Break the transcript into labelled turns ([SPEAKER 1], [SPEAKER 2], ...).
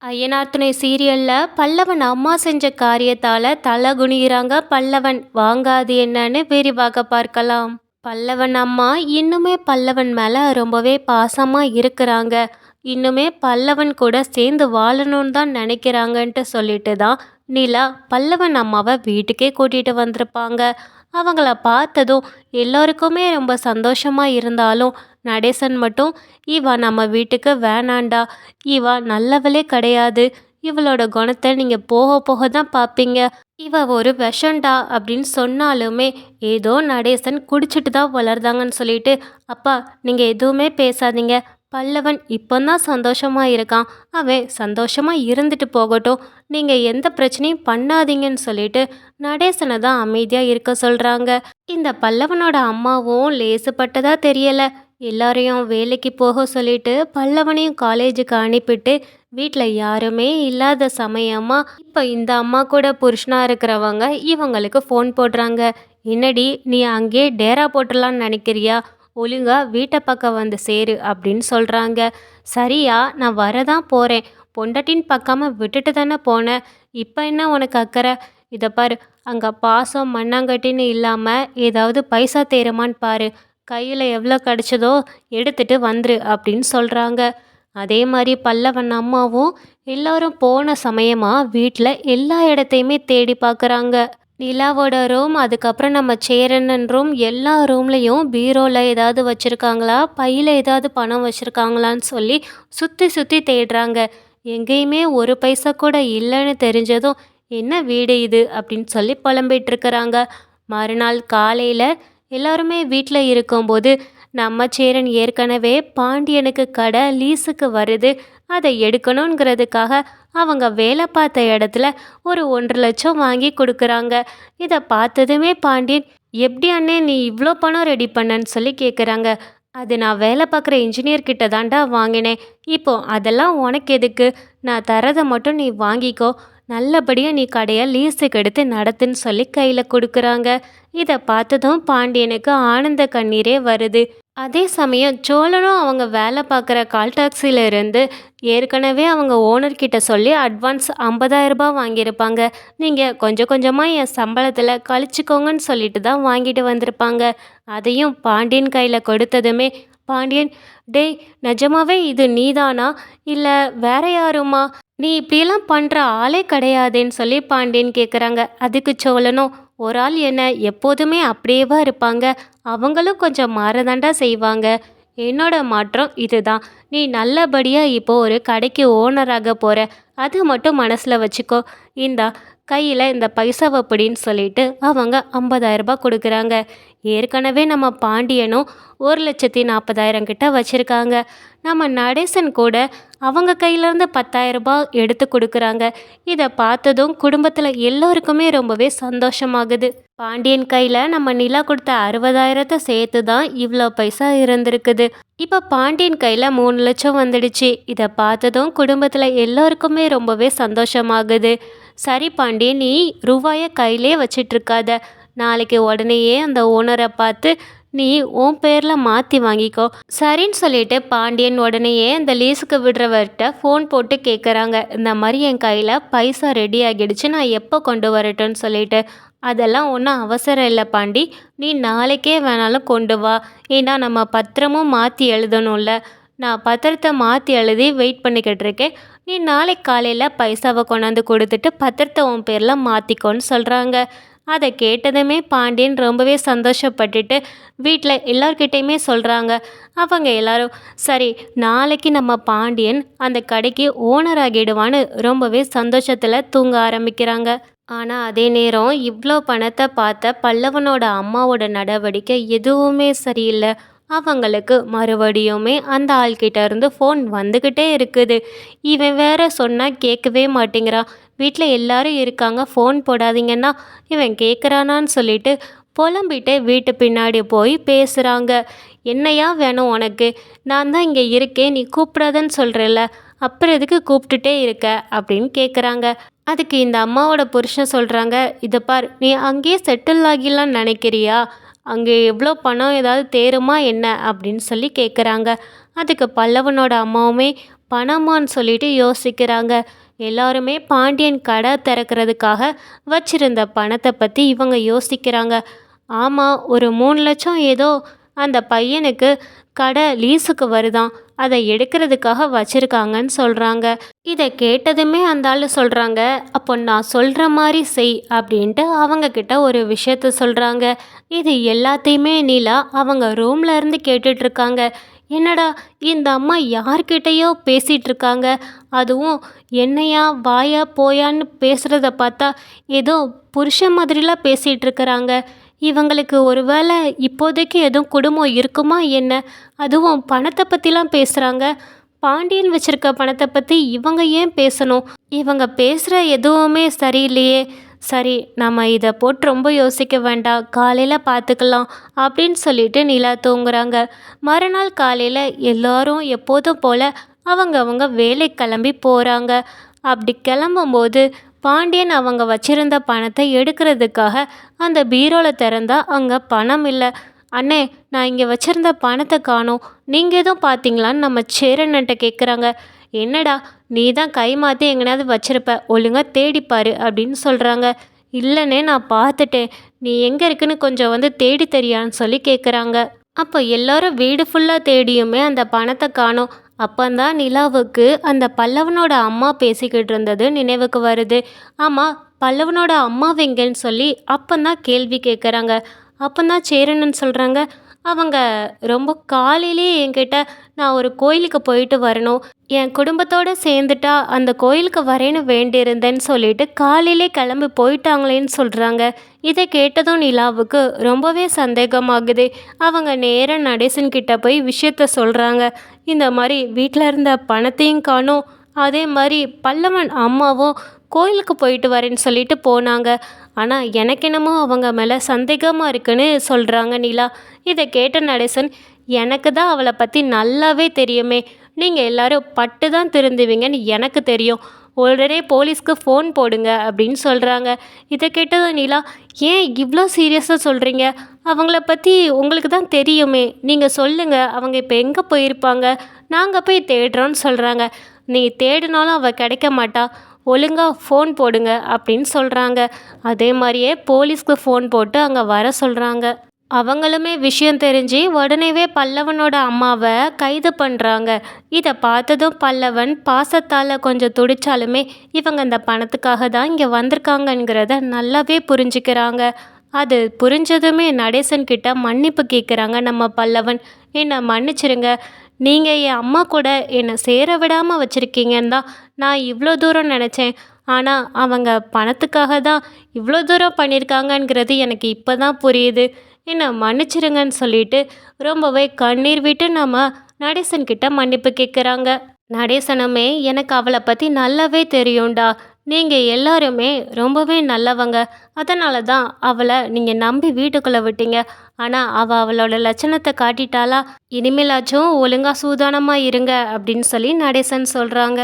[SPEAKER 1] ஐயனார் துணை சீரியல்ல பல்லவன் அம்மா செஞ்ச காரியத்தால தலை குனிகிறாங்க பல்லவன். வாங்காது என்னன்னு விரிவாக பார்க்கலாம். பல்லவன் அம்மா இன்னுமே பல்லவன் மேல ரொம்பவே பாசமா இருக்கிறாங்க. இன்னுமே பல்லவன் கூட சேர்ந்து வாழணும்னு தான் நினைக்கிறாங்கன்ட்டு சொல்லிட்டு தான் நிலா பல்லவன் அம்மாவை வீட்டுக்கே கூட்டிட்டு வந்திருப்பாங்க. அவங்கள பார்த்ததும் எல்லோருக்குமே ரொம்ப சந்தோஷமா இருந்தாலும் நடேசன் மட்டும், இவ நம்ம வீட்டுக்கு வேணாண்டா, இவ நல்லவளே கிடையாது, இவளோட குணத்தை நீங்க போக போக தான் பார்ப்பீங்க, இவ ஒரு விஷண்டா அப்படின்னு சொன்னாலுமே ஏதோ நடேசன் குடிச்சிட்டு தான் வளர்ந்தாங்கன்னு சொல்லிட்டு, அப்பா நீங்க எதுவுமே பேசாதீங்க, பல்லவன் இப்போதான் சந்தோஷமா இருக்கான், அவன் சந்தோஷமா இருந்துட்டு போகட்டும், நீங்க எந்த பிரச்சனையும் பண்ணாதீங்கன்னு சொல்லிட்டு நடேசனை தான் அமைதியா இருக்க சொல்றாங்க. இந்த பல்லவனோட அம்மாவும் லேசுப்பட்டதா தெரியல. எல்லாரையும் வேலைக்கு போக சொல்லிட்டு பல்லவனையும் காலேஜுக்கு அனுப்பிட்டு வீட்டில் யாருமே இல்லாத சமயமா இப்போ இந்த அம்மா கூட புருஷனா இருக்கிறவங்க இவங்களுக்கு ஃபோன் போடுறாங்க. என்னடி நீ அங்கேயே டேரா போட்டுடலான்னு நினைக்கிறியா, ஒழுங்கா வீட்டை பக்கம் வந்து சேரு அப்படின்னு சொல்கிறாங்க. சரியா நான் வரதான் போகிறேன், பொண்டாட்டின்னு பார்க்காம விட்டுட்டு தானே போனேன், இப்போ என்ன உனக்கு அக்கறை, இதை பாரு, அங்கே பாசம் மண்ணாங்கட்டின்னு இல்லாமல் ஏதாவது பைசா தேருமான்னு பாரு, கையில் எவ்வளோ கிடச்சதோ எடுத்துட்டு வந்துரு அப்படின்னு சொல்கிறாங்க. அதே மாதிரி பல்லவன் அம்மாவும் எல்லாரும் போன சமயமாக வீட்டில் எல்லா இடத்தையுமே தேடி பார்க்குறாங்க. நிலாவோட ரூம், அதுக்கப்புறம் நம்ம சேரன் ரூம், எல்லா ரூம்லேயும் பீரோவில் ஏதாவது வச்சுருக்காங்களா, பையில் ஏதாவது பணம் வச்சுருக்காங்களான்னு சொல்லி சுற்றி சுற்றி தேடுறாங்க. எங்கேயுமே ஒரு பைசா கூட இல்லைன்னு தெரிஞ்சதும் என்ன வீடு இது அப்படின்னு சொல்லி புலம்பிட்டு இருக்கிறாங்க. மறுநாள் காலையில் எல்லாருமே வீட்டில் இருக்கும்போது நம்ம சேரன் ஏற்கனவே பாண்டியனுக்கு கடை லீஸுக்கு வருது, அதை எடுக்கணுங்கிறதுக்காக அவங்க வேலை பார்த்த இடத்துல ஒரு 1,50,000 வாங்கி கொடுக்குறாங்க. இதை பார்த்ததுமே பாண்டியன், எப்படி அண்ணே நீ இவ்வளோ பணம் ரெடி பண்ணன்னு சொல்லி கேட்குறாங்க. அது நான் வேலை பார்க்குற இன்ஜினியர் கிட்ட தாண்டா வாங்கினேன், இப்போ அதெல்லாம் உனக்கு எதுக்கு, நான் தரதை மட்டும் நீ வாங்கிக்கோ, நல்லபடியாக நீ கடையை லீஸுக்கு எடுத்து நடத்துன்னு சொல்லி கையில் கொடுக்குறாங்க. இதை பார்த்ததும் பாண்டியனுக்கு ஆனந்த கண்ணீரே வருது. அதே சமயம் சோழனும் அவங்க வேலை பார்க்குற கால் டாக்ஸியில் இருந்து ஏற்கனவே அவங்க ஓனர்கிட்ட சொல்லி அட்வான்ஸ் 50,000 ரூபாய் வாங்கியிருப்பாங்க. நீங்கள் கொஞ்சம் கொஞ்சமாக என் சம்பளத்தில் கழிச்சிக்கோங்கன்னு சொல்லிட்டு தான் வாங்கிட்டு வந்திருப்பாங்க. அதையும் பாண்டியன் கையில் கொடுத்ததுமே பாண்டியன், டேய் நிஜமாவே இது நீதானா இல்லை வேற யாருமா, நீ இப்படியெல்லாம் பண்ணுற ஆளே கிடையாதேன்னு சொல்லி பாண்டியன் கேட்குறாங்க. அதுக்கு சோழனும், ஒரு ஆள் என்ன எப்போதுமே அப்படியேவா இருப்பாங்க, அவங்களும் கொஞ்சம் மாறதாண்டா செய்வாங்க, என்னோட மாற்றம் இதுதான், நீ நல்லபடியாக இப்போ ஒரு கடைக்கு ஓனராக போகிற, அது மட்டும் மனசில் வச்சுக்கோ, இந்தா கையில் இந்த பைசாவை பிடின்னு சொல்லிட்டு அவங்க 50,000 ரூபாய் கொடுக்குறாங்க. ஏற்கனவே நம்ம பாண்டியனும் 1,40,000 கிட்ட வச்சுருக்காங்க. நம்ம நடேசன் கூட அவங்க கையிலேருந்து 10,000 ரூபாய் எடுத்து கொடுக்குறாங்க. இதை பார்த்ததும் குடும்பத்தில் எல்லோருக்குமே ரொம்பவே சந்தோஷமாகுது. பாண்டியன் கையில் நம்ம நிலா கொடுத்த 60,000 சேர்த்து தான் இவ்வளோ பைசா இருந்திருக்குது. இப்போ பாண்டியன் கையில் 3,00,000 வந்துடுச்சு. இதை பார்த்ததும் குடும்பத்தில் எல்லோருக்குமே ரொம்பவே சந்தோஷமாகுது. சரி பாண்டியன், நீ ரூபாயை கையிலே வச்சிட்ருக்காத, நாளைக்கு உடனேயே அந்த ஓனரை பார்த்து நீ உன் பேரில் மாற்றி வாங்கிக்கோ. சரின்னு சொல்லிட்டு பாண்டியன் உடனேயே அந்த லீஸுக்கு விடுறவர்கிட்ட ஃபோன் போட்டு கேட்குறாங்க. இந்த மாதிரி என் கையில் பைசா ரெடி ஆகிடுச்சு, நான் எப்போ கொண்டு வரட்டும்னு சொல்லிட்டு. அதெல்லாம் ஒன்றும் அவசரம் இல்லை பாண்டி, நீ நாளைக்கே வேணாலும் கொண்டு வா, ஏன்னா நம்ம பத்திரமும் மாற்றி எழுதணும்ல, நான் பத்திரத்தை மாற்றி எழுதி வெயிட் பண்ணிக்கிட்டு இருக்கேன், நீ நாளைக்கு காலையில் பைசாவை கொண்டாந்து கொடுத்துட்டு பத்திரத்தை உன் பேரில் மாற்றிக்கோன்னு சொல்கிறாங்க. அதை கேட்டதுமே பாண்டியன் ரொம்பவே சந்தோஷப்பட்டுட்டு வீட்டில் எல்லார்கிட்டையுமே சொல்கிறாங்க. அவங்க எல்லாரும் சரி நாளைக்கு நம்ம பாண்டியன் அந்த கடைக்கு ஓனர் ஆகிடுவான்னு ரொம்பவே சந்தோஷத்தில் தூங்க ஆரம்பிக்கிறாங்க. ஆனால் அதே நேரம் இவ்வளோ பணத்தை பார்த்த பல்லவனோட அம்மாவோட நடவடிக்கை எதுவுமே சரியில்லை. அவங்களுக்கு மறுபடியுமே அந்த ஆள்கிட்ட இருந்து ஃபோன் வந்துக்கிட்டே இருக்குது. இவன் வேற சொன்னால் கேட்கவே மாட்டேங்கிறான், வீட்டில் எல்லாரும் இருக்காங்க ஃபோன் போடாதீங்கன்னா இவன் கேட்குறானான்னு சொல்லிட்டு புலம்பிட்டு வீட்டு பின்னாடி போய் பேசுகிறாங்க. என்னையா வேணும் உனக்கு, நான் தான் இங்கே இருக்கேன், நீ கூப்பிடாதன்னு சொல்கிறல்ல, அப்புறம் எதுக்கு கூப்பிட்டுட்டே இருக்க அப்படின்னு கேட்குறாங்க. அதுக்கு இந்த அம்மாவோட புருஷன் சொல்கிறாங்க, இதை பார், நீ அங்கேயே செட்டில் ஆகிடலான்னு நினைக்கிறியா, அங்கே எவ்வளோ பணம் ஏதாவது தேருமா என்ன அப்படின்னு சொல்லி கேட்குறாங்க. அதுக்கு பல்லவனோட அம்மாவுமே, பணமான்னு சொல்லிட்டு யோசிக்கிறாங்க. எல்லாருமே பாண்டியன் கடை திறக்கிறதுக்காக வச்சிருந்த பணத்தை பற்றி இவங்க யோசிக்கிறாங்க. ஆமாம், ஒரு 3 லட்சம் ஏதோ அந்த பையனுக்கு கடை லீஸுக்கு வருதாம். அதை எடுக்கிறதுக்காக வச்சிருக்காங்கன்னு சொல்கிறாங்க. இதை கேட்டதுமே அந்த ஆள் சொல்கிறாங்க, அப்போ நான் சொல்கிற மாதிரி செய் அப்படின்ட்டு அவங்க கிட்ட ஒரு விஷயத்த சொல்கிறாங்க. இது எல்லாத்தையுமே நீலா அவங்க ரூம்ல இருந்து கேட்டுட்டு இருக்காங்க. என்னடா இந்த அம்மா யார்கிட்டயோ பேசிகிட்டு இருக்காங்க, அதுவும் என்னையா வாயா போயான்னு பேசுகிறத பார்த்தா ஏதோ புருஷன் மாதிரிலாம் பேசிகிட்டு இருக்கிறாங்க. இவங்களுக்கு ஒருவேளை இப்போதைக்கு எதுவும் குடும்பம் இருக்குமா என்ன? அதுவும் பணத்தை பற்றிலாம் பேசுகிறாங்க. பாண்டியன் வச்சிருக்க பணத்தை பற்றி இவங்க ஏன் பேசணும்? இவங்க பேசுகிற எதுவுமே சரியில்லையே. சரி, நம்ம இதை போட்டு ரொம்ப யோசிக்க வேண்டாம், காலையில் பார்த்துக்கலாம் அப்படின்னு சொல்லிட்டு நிலா தூங்குறாங்க. மறுநாள் காலையில் எல்லாரும் எப்போதும் போல் அவங்க வேலை கிளம்பி போகிறாங்க. அப்படி கிளம்பும்போது பாண்டியன் அவங்க வச்சிருந்த பணத்தை எடுக்கிறதுக்காக அந்த பீரோவில் திறந்தா அங்கே பணம் இல்லை. அண்ணே, நான் இங்கே வச்சிருந்த பணத்தை காணோம், நீங்கள் எதுவும் பார்த்தீங்களான்னு நம்ம சேரன்கிட்ட கேட்குறாங்க. என்னடா, நீ தான் கை மாற்றி எங்கேயாவது வச்சிருப்ப, ஒழுங்காக தேடிப்பாரு அப்படின்னு சொல்கிறாங்க. இல்லைண்ணே, நான் பார்த்துட்டேன், நீ எங்கே இருக்குன்னு கொஞ்சம் வந்து தேடி தெரியான்னு சொல்லி கேட்குறாங்க. அப்போ எல்லாரும் வீடு ஃபுல்லாக தேடியுமே அந்த பணத்தை காணோம். அப்பந்தான் நிலாவுக்கு அந்த பல்லவனோட அம்மா பேசிக்கிட்டு இருந்தது நினைவுக்கு வருது. ஆமாம், பல்லவனோட அம்மா எங்கன்னு சொல்லி அப்பந்தான் கேள்வி கேட்குறாங்க. அப்பந்தான் சேரணுன்னு சொல்கிறாங்க. அவங்க ரொம்ப காலையிலே என்கிட்ட நான் ஒரு கோயிலுக்கு போயிட்டு வரணும், என் குடும்பத்தோடு சேர்ந்துட்டா அந்த கோயிலுக்கு வரேன்னு வேண்டியிருந்தேன்னு சொல்லிட்டு காலையிலே கிளம்பி போயிட்டாங்களேன்னு சொல்கிறாங்க. இதை கேட்டதும் நிலாவுக்கு ரொம்பவே சந்தேகமாகுது. அவங்க நேராக நடேசன் கிட்ட போய் விஷயத்த சொல்கிறாங்க. இந்த மாதிரி வீட்டில் இருந்த பணத்தையும் காணோம், அதே மாதிரி பல்லவன் அம்மாவும் கோயிலுக்கு போயிட்டு வரேன்னு சொல்லிட்டு போனாங்க. ஆனால் எனக்கு என்னமோ அவங்க மேலே சந்தேகமாக இருக்குன்னு சொல்கிறாங்க நிலா. இதை கேட்ட நடேசன், எனக்கு தான் அவளை பற்றி நல்லாவே தெரியுமே, நீங்கள் எல்லாரும் பட்டு தான் திருந்துவீங்கன்னு எனக்கு தெரியும், உடனே போலீஸ்க்கு ஃபோன் போடுங்க அப்படின்னு சொல்கிறாங்க. இதை கேட்டதும் நிலா, ஏன் இவ்வளோ சீரியஸாக சொல்கிறீங்க? அவங்கள பற்றி உங்களுக்கு தான் தெரியுமே, நீங்கள் சொல்லுங்கள், அவங்க இப்போ எங்கே போயிருப்பாங்க, நாங்கள் போய் தேடுறோன்னு சொல்கிறாங்க. நீ தேடினாலும் அவள் கிடைக்க மாட்டா, ஒழுங்காக ஃபோன் போடுங்க அப்படின்னு சொல்கிறாங்க. அதே மாதிரியே போலீஸ்க்கு ஃபோன் போட்டு அங்கே வர சொல்கிறாங்க. அவங்களுமே விஷயம் தெரிஞ்சு உடனேவே பல்லவனோட அம்மாவை கைது பண்ணுறாங்க. இதை பார்த்ததும் பல்லவன் பாசத்தால் கொஞ்சம் துடிச்சாலுமே இவங்க அந்த பணத்துக்காக தான் இங்கே வந்திருக்காங்கங்கிறத நல்லாவே புரிஞ்சுக்கிறாங்க. அது புரிஞ்சதுமே நடேசன் கிட்ட மன்னிப்பு கேட்குறாங்க நம்ம பல்லவன். என்னை மன்னிச்சிருங்க, நீங்கள் என் அம்மா கூட என்னை சேர விடாமல் வச்சுருக்கீங்கன்னு தான் நான் இவ்வளோ தூரம் நினச்சேன். ஆனால் அவங்க பணத்துக்காக தான் இவ்வளோ தூரம் பண்ணியிருக்காங்கங்கிறது எனக்கு இப்போ தான் புரியுது. என்னை மன்னிச்சிருங்கன்னு சொல்லிட்டு ரொம்பவே கண்ணீர் விட்டு நம்ம நடேசன்கிட்ட மன்னிப்பு கேட்குறாங்க. நடேசனுமே, எனக்கு அவளை பற்றி நல்லாவே தெரியும்டா, நீங்கள் எல்லாருமே ரொம்பவே நல்லவங்க, அதனால தான் அவளை நீங்கள் நம்பி வீட்டுக்குள்ளே விட்டீங்க. ஆனால் அவளோட லட்சணத்தை காட்டிட்டாளா, இனிமேலாச்சும் ஒழுங்காக சூதானமாக இருங்க அப்படின்னு சொல்லி நடேசன் சொல்கிறாங்க.